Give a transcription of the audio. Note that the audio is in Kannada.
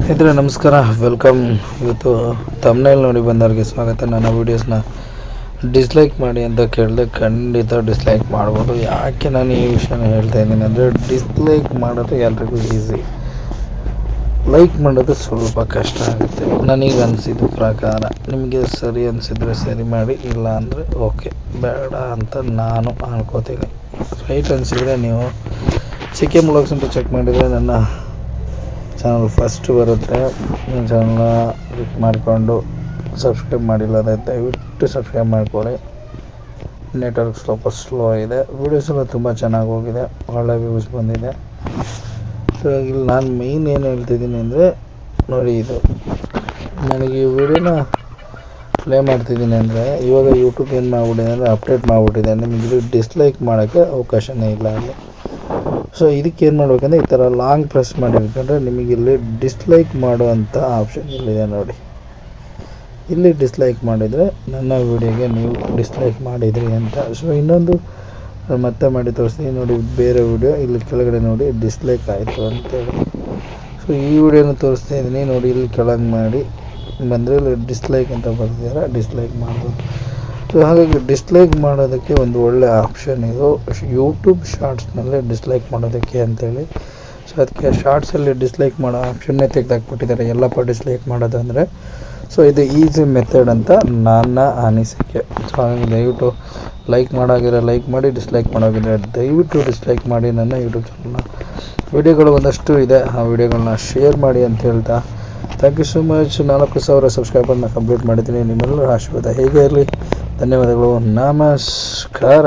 ಸ್ನೇಹಿತರೆ ನಮಸ್ಕಾರ, ವೆಲ್ಕಮ್. ಇವತ್ತು ತಮ್ನೇಲ್ ನೋಡಿ ಬಂದವ್ರಿಗೆ ಸ್ವಾಗತ. ನನ್ನ ವೀಡಿಯೋಸ್ನ ಡಿಸ್ಲೈಕ್ ಮಾಡಿ ಅಂತ ಕೇಳಿದೆ, ಖಂಡಿತ ಡಿಸ್ಲೈಕ್ ಮಾಡ್ಬೋದು. ಯಾಕೆ ನಾನು ಈ ವಿಷಯನ ಹೇಳ್ತಾ ಇದ್ದೀನಿ ಅಂದರೆ, ಡಿಸ್ಲೈಕ್ ಮಾಡೋದು ಎಲ್ರಿಗೂ ಈಸಿ, ಲೈಕ್ ಮಾಡೋದು ಸ್ವಲ್ಪ ಕಷ್ಟ ಆಗುತ್ತೆ. ನನಗೆ ಅನಿಸಿದ ಪ್ರಕಾರ ನಿಮಗೆ ಸರಿ ಅನಿಸಿದರೆ ಸರಿ ಮಾಡಿ, ಇಲ್ಲ ಅಂದರೆ ಓಕೆ ಬೇಡ ಅಂತ ನಾನು ಅನ್ಕೋತೀನಿ. ರೈಟ್ ಅನಿಸಿದರೆ ನೀವು ಚಿಕ್ಕೆ ಬ್ಲಾಗ್ಸ್ ಅಂತ ಚೆಕ್ ಮಾಡಿದರೆ ನನ್ನ ಚಾನಲ್ ಫಸ್ಟ್ ಬರುತ್ತೆ. ನನ್ನ ಚಾನಲ್ನ ಕ್ಲಿಕ್ ಮಾಡಿಕೊಂಡು ಸಬ್ಸ್ಕ್ರೈಬ್ ಮಾಡಿಲ್ಲ ಅಂದರೆ ದಯವಿಟ್ಟು ಸಬ್ಸ್ಕ್ರೈಬ್ ಮಾಡ್ಕೊಳ್ಳಿ. ನೆಟ್ವರ್ಕ್ ಸ್ವಲ್ಪ ಸ್ಲೋ ಇದೆ, ವೀಡಿಯೋಸ್ ಎಲ್ಲ ತುಂಬ ಚೆನ್ನಾಗಿ ಹೋಗಿದೆ, ಒಳ್ಳೆ ವ್ಯೂಸ್ ಬಂದಿದೆ. ಸೊ ಇಲ್ಲಿ ನಾನು ಮೇಯ್ನ್ ಏನು ಹೇಳ್ತಿದ್ದೀನಿ ಅಂದರೆ, ನೋಡಿ ಇದು ನನಗೆ ಈ ವಿಡಿಯೋನ ಪ್ಲೇ ಮಾಡ್ತಿದ್ದೀನಿ ಅಂದರೆ, ಇವಾಗ ಯೂಟ್ಯೂಬ್ ಏನು ಮಾಡ್ಬಿಟ್ಟಿದೆ ಅಂದರೆ ಅಪ್ಡೇಟ್ ಮಾಡಿಬಿಟ್ಟಿದೆ. ನಿಮಗೆ ಡಿಸ್ಲೈಕ್ ಮಾಡೋಕ್ಕೆ ಅವಕಾಶನೇ ಇಲ್ಲ ಅಲ್ಲಿ. ಸೊ ಇದಕ್ಕೆ ಏನು ಮಾಡ್ಬೇಕಂದ್ರೆ, ಈ ಥರ ಲಾಂಗ್ ಪ್ರೆಸ್ ಮಾಡಿರ್ಕೊಂಡ್ರೆ ನಿಮಗೆ ಇಲ್ಲಿ ಡಿಸ್ಲೈಕ್ ಮಾಡುವಂಥ ಆಪ್ಷನ್ ಇಲ್ಲಿದೆ ನೋಡಿ. ಇಲ್ಲಿ ಡಿಸ್ಲೈಕ್ ಮಾಡಿದರೆ ನನ್ನ ವಿಡಿಯೋಗೆ ನೀವು ಡಿಸ್ಲೈಕ್ ಮಾಡಿದ್ರಿ ಅಂತ. ಸೊ ಇನ್ನೊಂದು ಮತ್ತೆ ಮಾಡಿ ತೋರಿಸ್ತೀನಿ ನೋಡಿ, ಬೇರೆ ವಿಡಿಯೋ ಇಲ್ಲಿ ಕೆಳಗಡೆ ನೋಡಿ ಡಿಸ್ಲೈಕ್ ಆಯಿತು ಅಂತೇಳಿ. ಸೊ ಈ ವಿಡಿಯೋನ ತೋರಿಸ್ತಾ ಇದ್ದೀನಿ ನೋಡಿ, ಇಲ್ಲಿ ಕೆಳಗೆ ಮಾಡಿ ಬಂದರೆ ಇಲ್ಲಿ ಡಿಸ್ಲೈಕ್ ಅಂತ ಬರ್ತಿದ್ದಾರೆ, ಡಿಸ್ಲೈಕ್ ಮಾಡ್ಬೋದು. ಸೊ ಹಾಗಾಗಿ ಡಿಸ್ಲೈಕ್ ಮಾಡೋದಕ್ಕೆ ಒಂದು ಒಳ್ಳೆ ಆಪ್ಷನ್ ಇದು, ಯೂಟ್ಯೂಬ್ ಶಾರ್ಟ್ಸ್ನಲ್ಲೇ ಡಿಸ್ಲೈಕ್ ಮಾಡೋದಕ್ಕೆ ಅಂತೇಳಿ. ಸೊ ಅದಕ್ಕೆ ಶಾರ್ಟ್ಸಲ್ಲಿ ಡಿಸ್ಲೈಕ್ ಮಾಡೋ ಆಪ್ಷನ್ನೇ ತೆಗೆದಾಕ್ಬಿಟ್ಟಿದ್ದಾರೆ, ಎಲ್ಲಪ್ಪ ಡಿಸ್ಲೈಕ್ ಮಾಡೋದು ಅಂದರೆ. ಸೊ ಇದು ಈಸಿ ಮೆಥಡ್ ಅಂತ ನನ್ನ ಅನಿಸಿಕೆ. ಸೊ ಹಾಗಾಗಿ ದಯವಿಟ್ಟು ಲೈಕ್ ಮಾಡೋಗಿದ್ರೆ ಲೈಕ್ ಮಾಡಿ, ಡಿಸ್ಲೈಕ್ ಮಾಡೋಗಿದ್ರೆ ದಯವಿಟ್ಟು ಡಿಸ್ಲೈಕ್ ಮಾಡಿ. ನನ್ನ ಯೂಟ್ಯೂಬ್ ಚಾನಲ್ನ ವಿಡಿಯೋಗಳು ಒಂದಷ್ಟು ಇದೆ, ಆ ವಿಡಿಯೋಗಳನ್ನ ಶೇರ್ ಮಾಡಿ ಅಂತ ಹೇಳ್ತಾ, ಥ್ಯಾಂಕ್ ಯು ಸೊ ಮಚ್. 4,000 ಸಬ್ಸ್ಕ್ರೈಬರ್ನ ಕಂಪ್ಲೀಟ್ ಮಾಡಿದ್ದೀನಿ. ನಿಮ್ಮೆಲ್ಲರ ಆಶೀರ್ವಾದ ಹೇಗೆ ಇರಲಿ. ಧನ್ಯವಾದಗಳು, ನಮಸ್ಕಾರ.